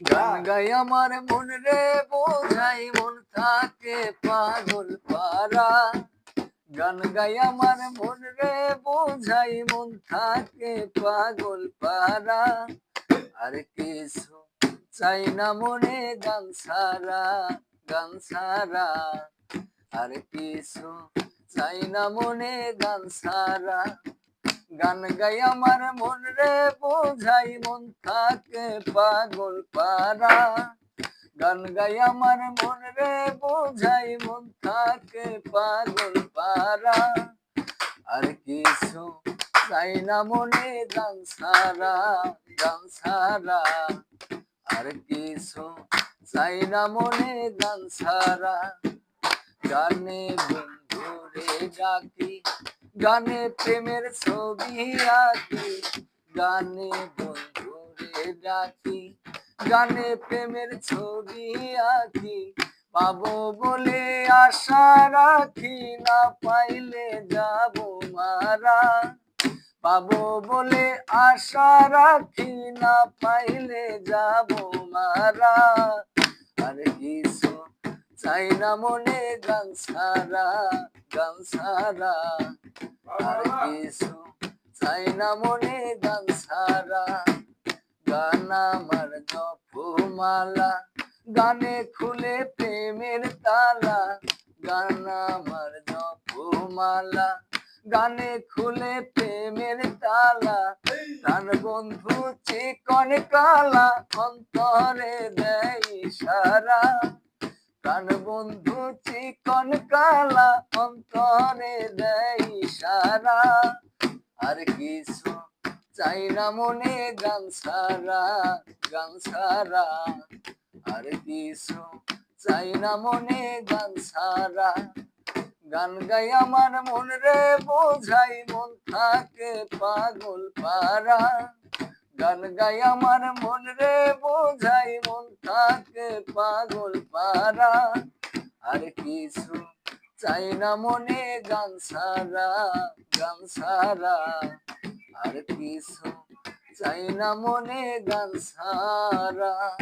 গান গাই আমার মন রে বোঝাই মন থাকে পাগল পারা। গান গাই আমার মন রে বোঝাই মন থাকে পাগল পারা। আর কিছু চাই না মনে গান সারা, গান সারা। আর কিছু চাই না মনে গান সারা। গান গাই আমার মন রে বোঝাই মন থাকে পাগল পারা। গান গাই আমার মন রে বোঝাই মন থাকে পাগল পারা। আর কিছু চাই না মনে গান সারা, গান সারা। আর কিছু চাই না মনে গান সারা। গানে বন্ধুরে ডাকি, গানে প্রেমের ছবি আঁকি। গানে বন্ধুরে ডাকি, গানে প্রেমের ছবি আঁকি। পাবো বলে আশা রাখি, না পাইলে যাব মারা। পাবো বলে আশা রাখি, না পাইলে যাব মারা। আর কিছু চাই না মনে গান সারা, গান সারা। আর কিছু চাই না মনে গান সারা। গান আমার জপমালা, গানে খুলে প্রেমের তালা। গান আমার জপমালা, গানে খুলে প্রেমের তালা। প্রাণ বন্ধু চিকন কালা, অন্তরে দেয় ইশারা। প্রাণ বন্ধু চিকন কালা, অন্তরে দেয় ইশারা। আর কিছু চাই না মনে গান সারা, গান সারা। আর কিছু চাই না মনে গান সারা। গান গাই আমার মন রে বোঝাই মন থাকে পাগল পারা। গান গাই আমার মন রে বোঝাই মন থাকে পাগল পারা। আর কিছু চাই না মনে গান সারা, গান সারা। আর কিছু চাই না মনে গান সারা।